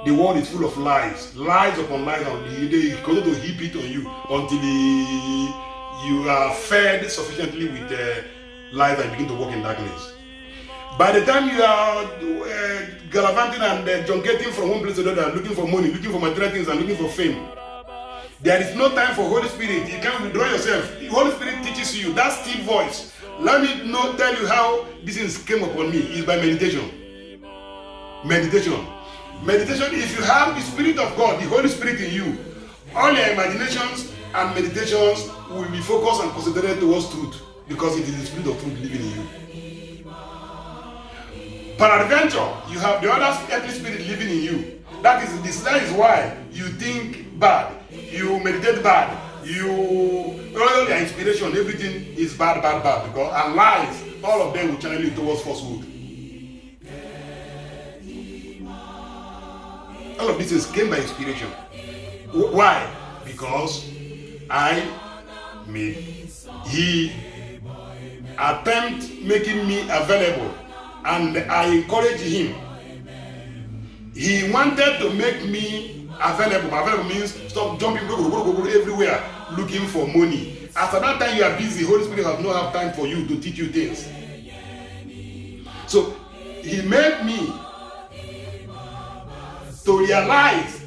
The world is full of lies, lies upon lies, and they continue to heap it on you until you are fed sufficiently with lies and begin to walk in darkness. By the time you are gallivanting and junketing from one place to another, looking for money, looking for material things, and looking for fame, there is no time for Holy Spirit. You can't withdraw yourself. The Holy Spirit teaches you that still voice. Let me tell you how this things came upon me. Is by meditation. Meditation. Meditation, if you have the Spirit of God, the Holy Spirit in you, all your imaginations and meditations will be focused and concentrated towards truth, because it is the Spirit of truth living in you. Peradventure, you have the other earthly spirit living in you. That is why you think bad, you meditate bad, all your inspiration, everything is bad, because and lies, all of them will channel you towards falsehood. All of this came by inspiration. Why? Because he attempt making me available, and I encourage him. He wanted to make me available. Available means stop jumping go everywhere looking for money. After that time you are busy, Holy Spirit has not have time for you to teach you things. So he made me to realize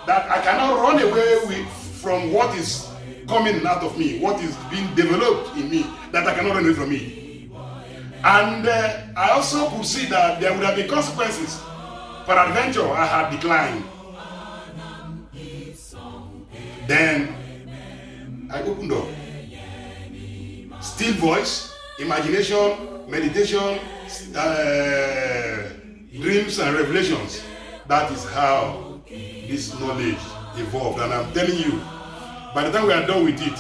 that I cannot run away from what is coming out of me, what is being developed in me, that I cannot run away from it. And I also could see that there would have been consequences. Peradventure, I had declined. Then I opened up. Still voice, imagination, meditation, dreams and revelations. That is how this knowledge evolved. And I'm telling you, by the time we are done with it,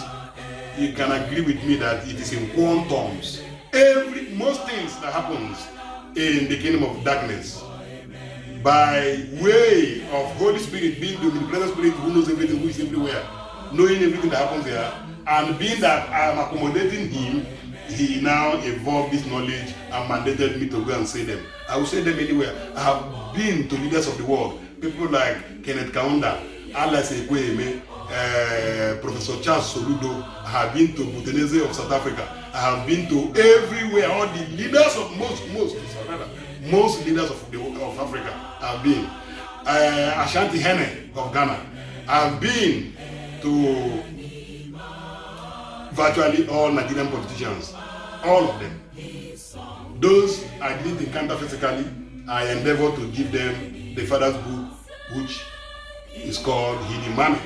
you can agree with me that it is in quantums. Most things that happens in the kingdom of darkness, by way of Holy Spirit being the omnipresent Spirit who knows everything, who is everywhere, knowing everything that happens there, and being that I am accommodating him, he now evolved this knowledge and mandated me to go and say them. I will say them anywhere. I have been to leaders of the world, people like Kenneth Kaunda, Alice Ekweme, Professor Charles Soludo. I have been to Butenese of South Africa. I have been to everywhere. All the leaders of most leaders of Africa have been. Ashanti Hene of Ghana. I have been to virtually all Nigerian politicians, all of them. Those I didn't encounter physically, I endeavor to give them the Father's book, which is called Hidden Money.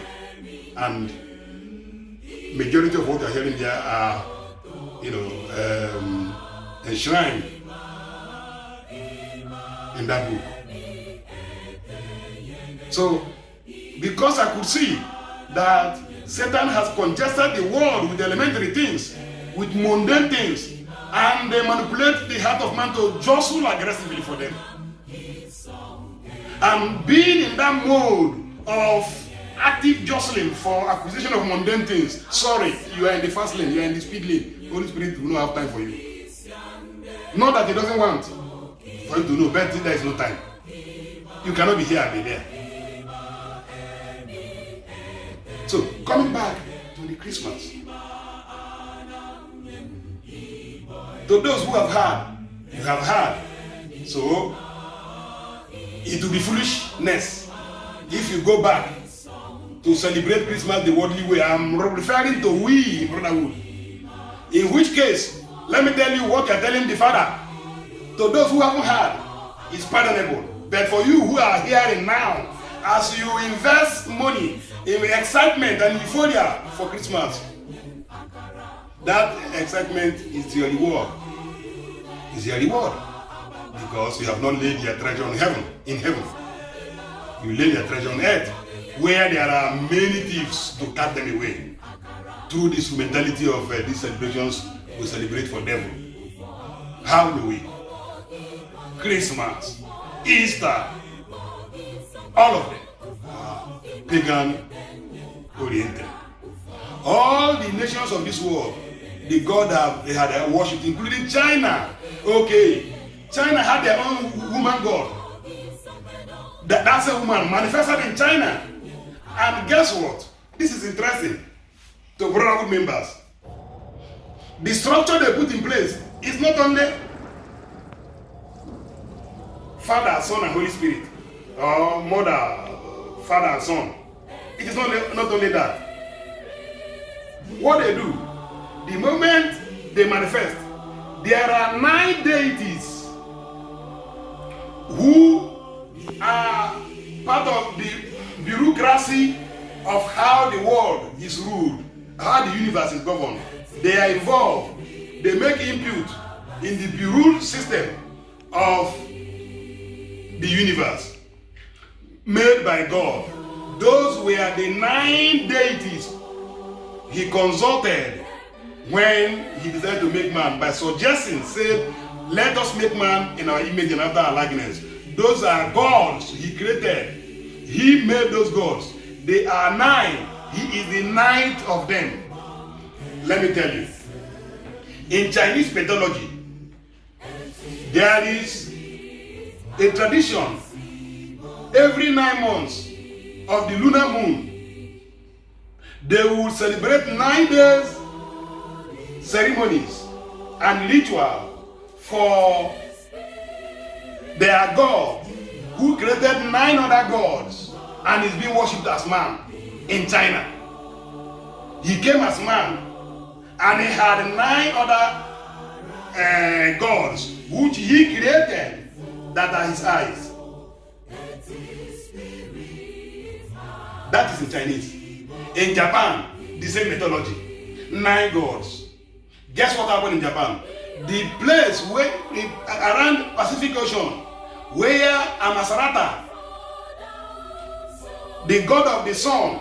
And majority of what you're hearing there are, enshrined in that book. So, because I could see that Satan has congested the world with elementary things, with mundane things, and they manipulate the heart of man to jostle aggressively for them. And being in that mode of active jostling for acquisition of mundane things, sorry, you are in the fast lane, you are in the speed lane. Holy Spirit will not have time for you. Not that he doesn't want for you to know, but there is no time. You cannot be here and be there. So, coming back to the Christmas, to those who have heard, you have heard. So, it will be foolishness if you go back to celebrate Christmas the worldly way. I'm referring to we, brotherhood. In which case, let me tell you what you're telling the Father. To those who haven't heard, it's pardonable. But for you who are hearing now, as you invest money in excitement and euphoria for Christmas, that excitement is your reward. Is your reward. Because you have not laid your treasure in heaven. You lay your treasure on earth, where there are many thieves to cut them away. Through this mentality of these celebrations, we celebrate for devil. Halloween, Christmas, Easter, all of them are pagan oriented. All the nations of this world, the god they had worshipped, including China. Okay, China had their own woman god That's a woman manifested in China. And guess what? This is interesting to brotherhood members. The structure they put in place is not only Father, Son, and Holy Spirit, or Mother, Father, and Son. It is not only that. What they do, the moment they manifest, there are 9 deities who are part of the bureaucracy of how the world is ruled, how the universe is governed. They are involved. They make input in the bureau system of the universe made by God. Those were the 9 deities he consulted when he decided to make man by suggesting, said, let us make man in our image and after our likeness. Those are gods he created. He made those gods. They are 9. He is the 9th of them. Let me tell you. In Chinese mythology, there is a tradition every 9 months of the lunar moon. They will celebrate 9 days ceremonies and ritual for their God who created 9 other gods and is being worshipped as man in China. He came as man and he had 9 other gods which he created that are his eyes. That is in Chinese. In Japan, the same mythology. 9 gods. Guess what happened in Japan? The place where around Pacific Ocean, where Amasarata, the god of the sun,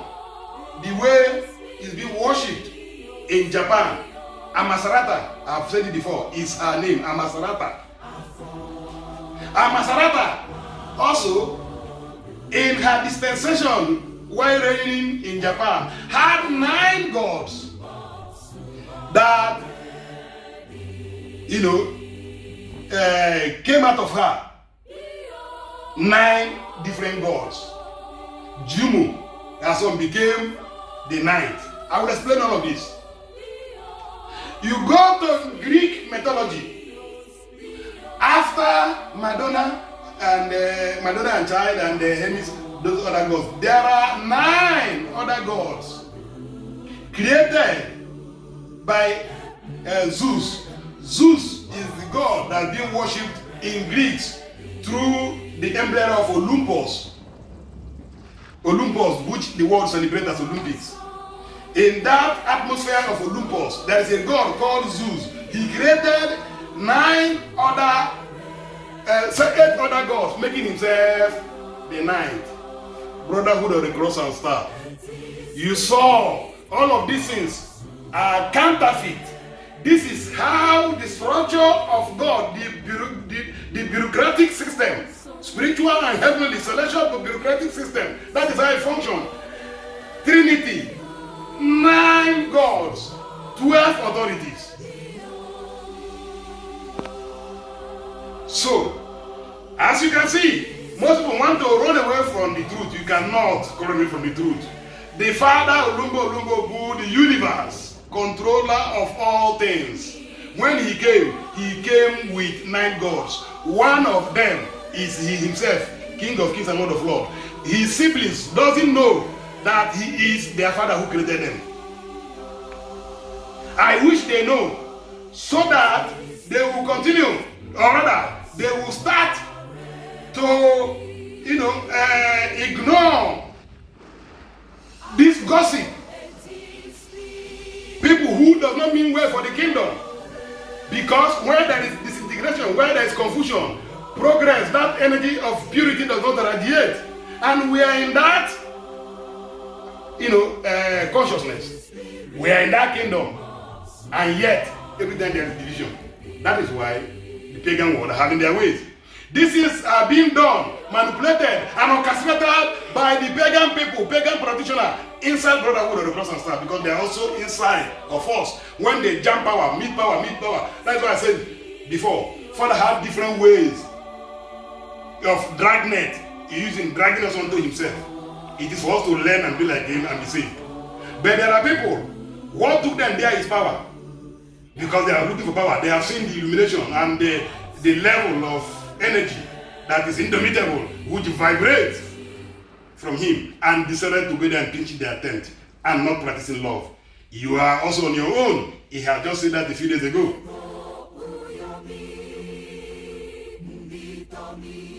the way is being worshipped in Japan. Amasarata, I've said it before, is her name, Amasarata. Amasarata also, in her dispensation while reigning in Japan, had 9 gods that, came out of her. 9 different gods. Jumu, as one became the 9th. I will explain all of this. You go to Greek mythology. After Madonna and Child and Hermes, those other gods, there are 9 other gods created by Zeus. Zeus is the god that's being worshipped in Greeks through the emblem of Olympus. Olympus, which the world celebrates as Olympics. In that atmosphere of Olympus, there is a god called Zeus. He created 8 other gods, making himself the 9th. Brotherhood of the Cross and Star. You saw all of these things are counterfeit. This is how the structure of God, the bureaucratic system, spiritual and heavenly, celestial bureaucratic system, that is how it functions. Trinity, 9 gods, 12 authorities. So, as you can see, most people want to run away from the truth. You cannot run away from the truth. The Father, Olumbo Bu, the universe, controller of all things. When he came with 9 gods. One of them is he himself, King of Kings and Lord of Lords. His siblings doesn't know that he is their father who created them. I wish they know, so that they will continue, or rather, they will start to, ignore this gossip. People who does not mean well for the kingdom. Because where there is disintegration, where there is confusion, progress, that energy of purity does not radiate. And we are in that, consciousness. We are in that kingdom. And yet, every time there is division. That is why the pagan world are having their ways. This is being done, manipulated, and orchestrated by the pagan people, pagan practitioners inside Brotherhood of the Cross and Star, because they are also inside of us. When they jump power, meet power. That's why I said before, Father had different ways of dragnet He using dragging us onto himself. It is for us to learn and be like him and be saved. But there are people, what took them there is power. Because they are looking for power. They have seen the illumination and the level of energy that is indomitable, which vibrates from him, and decided to go there and pitch their tent and not practicing love. You are also on your own. He had just said that a few days ago.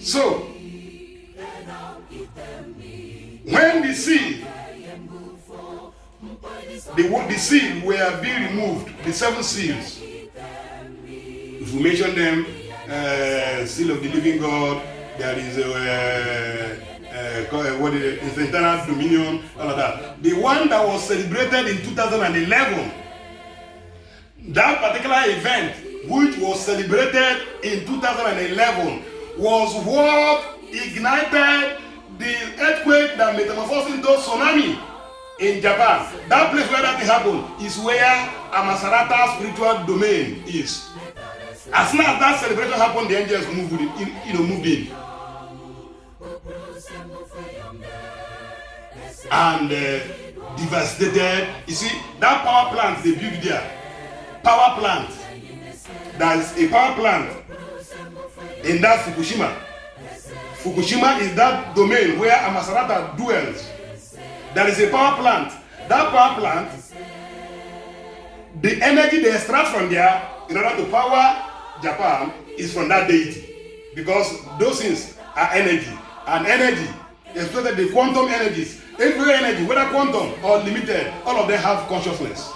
So, when the seal were being removed, the 7 seals, if we mention them, seal of the living God, there is what is it? It's the eternal dominion, all of that. The one that was celebrated in 2011, that particular event, which was celebrated in 2011, was what ignited the earthquake that metamorphosed into tsunami in Japan. That place where that thing happened is where Amasarata spiritual domain is. As soon as that celebration happened, the angels moved in. And devastated. You see, that power plant they built there, power plant, there is a power plant in that Fukushima. Fukushima is that domain where Amasarata dwells. There is a power plant. That power plant, the energy they extract from there in order to power Japan is from that deity. Because those things are energy. And energy, especially the quantum energies, every energy, whether quantum or limited, all of them have consciousness.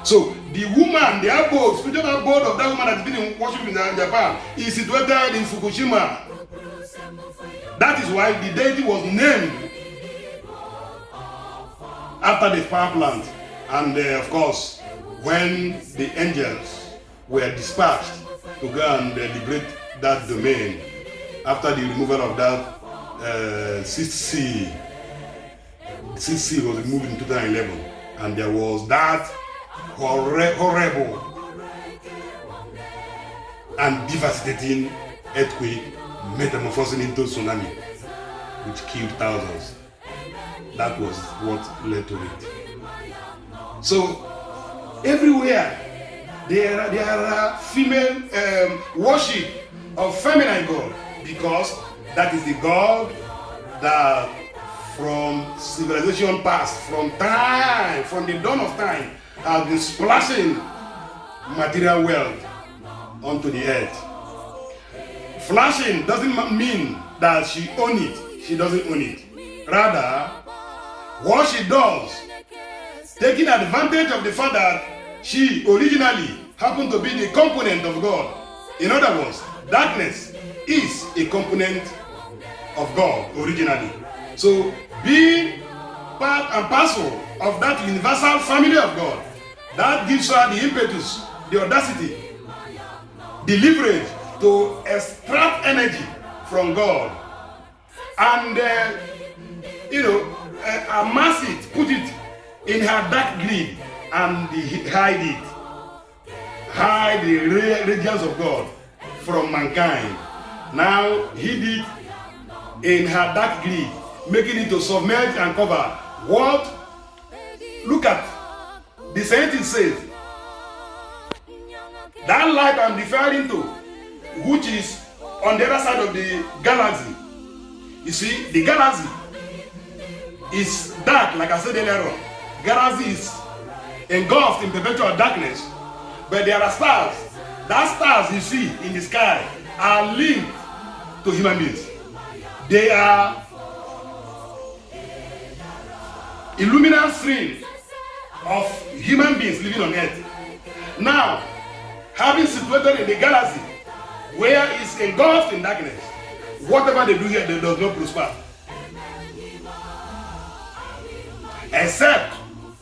So the woman, the abode, spiritual abode of that woman that's been in worship in Japan is situated in Fukushima. That is why the deity was named after the power plant. And of course, when the angels were dispatched to go and liberate that domain, after the removal of that sixth seal was removed in 2011, and there was that horrible and devastating earthquake metamorphosing into tsunami, which killed thousands. That was what led to it. So everywhere there are female worship of feminine God, because that is the God that from civilization past, from the dawn of time, has been splashing material wealth onto the earth. Flashing doesn't mean that she owns it. She doesn't own it. Rather, what she does, taking advantage of the fact that she originally happened to be the component of God. In other words, darkness is a component of God originally. So being part and parcel of that universal family of God, that gives her the impetus, the audacity, the leverage to extract energy from God and amass it, put it in her dark greed and hide the radiance of God from mankind. Now hid it in her dark greed, making it to submerge and cover. What? Look at the scientist says that light I'm referring to, which is on the other side of the galaxy. You see, the galaxy is dark, like I said earlier on. Galaxy is engulfed in perpetual darkness, but there are stars. That stars you see in the sky are linked to human beings. They are illuminant streams of human beings living on earth. Now, having situated in the galaxy where it's engulfed in darkness, whatever they do here, they does not prosper. Except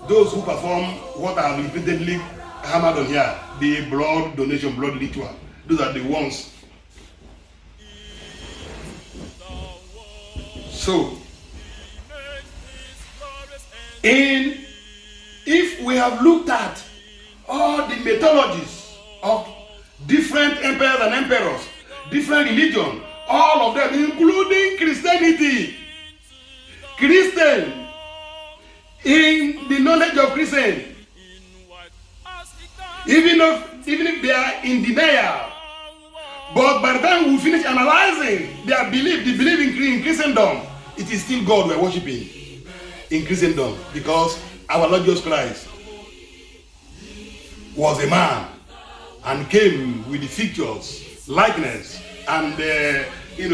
those who perform what I have repeatedly hammered on here, the blood donation, blood ritual. Those are the ones. So, if we have looked at all the mythologies of different empires and emperors, different religions, All of them, including Christianity. Christian, in the knowledge of Christian, even if they are in denial, but by the time we finish analyzing their belief, the belief in Christendom, it is still God we are worshiping in Christendom, because our Lord Jesus Christ was a man and came with the features, likeness, and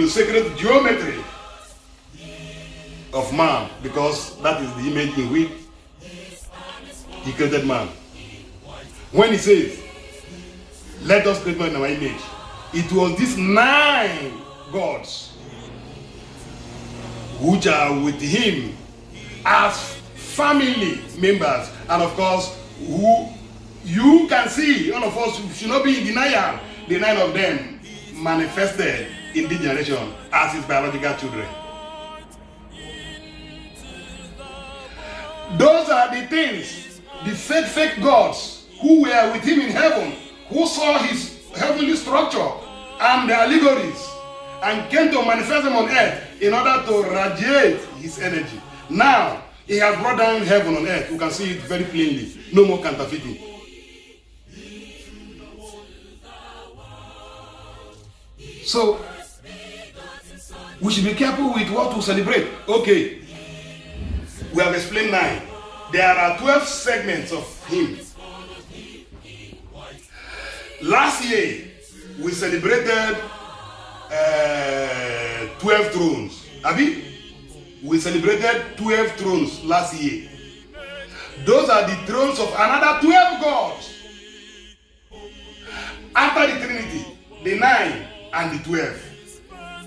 sacred geometry of man, because that is the image in which he created man. When he says, "Let us create man in our image," it was these 9 gods which are with him as family members, and of course, who you can see, all of us should not be in denial. The 9 of them manifested in this generation as his biological children. Those are the things, the fake gods who were with him in heaven, who saw his heavenly structure and the allegories, and came to manifest them on earth in order to radiate his energy. Now, he has brought down heaven on earth. You can see it very plainly. No more counterfeiting. So, we should be careful with what we celebrate. Okay, we have explained 9. There are 12 segments of him. Last year, we celebrated 12 thrones. Abi? We celebrated 12 thrones last year. Those are the thrones of another 12 gods. After the Trinity, the 9 and the 12,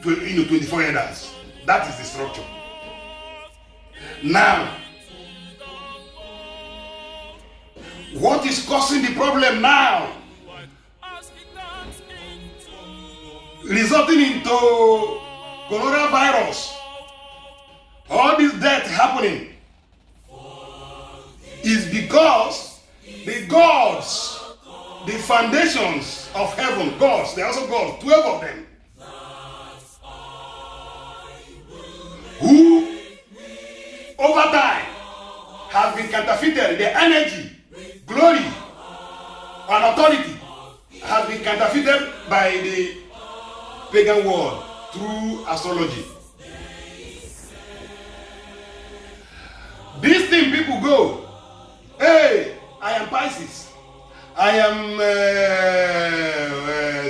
24 elders. That is the structure. Now, what is causing the problem now? Resulting into coronavirus, all this death happening, is because the gods, the foundations of heaven, gods, they are also gods, 12 of them, who over time have been counterfeited. Their energy, glory, and authority has been counterfeited by the pagan world through astrology. This thing, people go, "Hey, I am Pisces, I am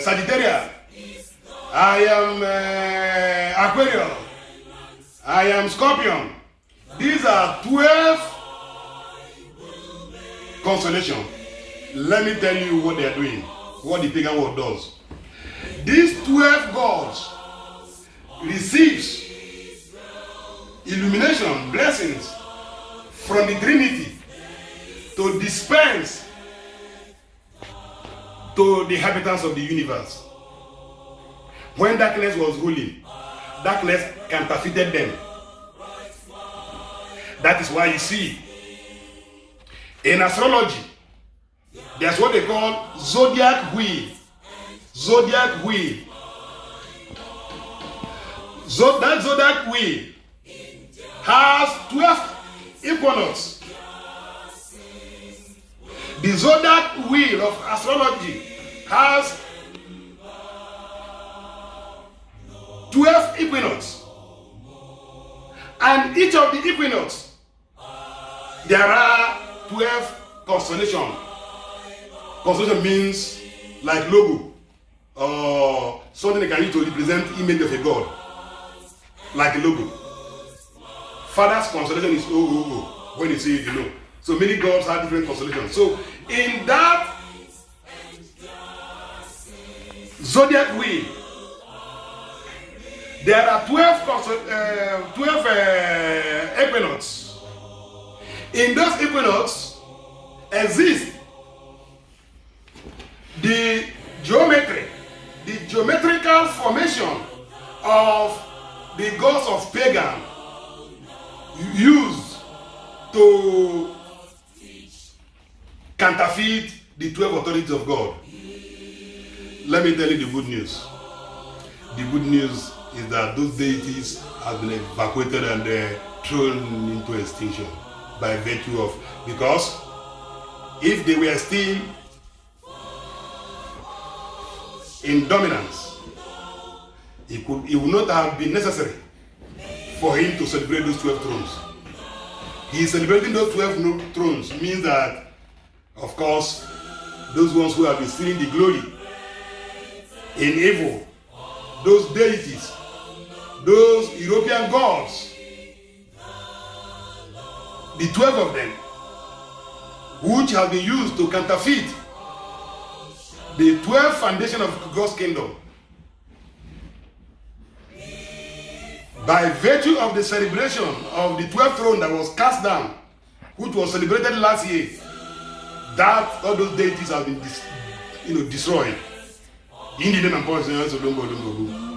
Sagittarius, I am Aquarius, I am Scorpion." These are 12 constellations. Let me tell you what they are doing, what the pagan world does. These 12 gods receives illumination, blessings from the Trinity to dispense to the inhabitants of the universe. When darkness was ruling, darkness counterfeited them. That is why you see, in astrology, there's what they call zodiac wheel. Zodiac wheel. That zodiac wheel has 12 equinox. The zodiac wheel of astrology has 12 equinox. And each of the equinox, there are 12 constellations. Constellation means like logo, or something they can use to represent image of a god, like a logo. Father's constellation is O. When you see it, you know. So many gods have different constellations. So in that zodiac wheel, there are 12 equinox. In those equinox exist the geometry, the geometrical formation of the gods of pagan used to counterfeit the 12 authorities of God. Let me tell you the good news. the good news is that those deities have been evacuated and thrown into extinction by virtue of, because if they were still in dominance, it would not have been necessary for him to celebrate those 12 thrones. He is celebrating those 12 thrones means that, of course, those ones who have been stealing the glory in evil, those deities, those European gods, the 12 of them, which have been used to counterfeit the 12 foundation of God's kingdom, by virtue of the celebration of the 12th throne that was cast down, which was celebrated last year, that all those deities have been destroyed in the name and power of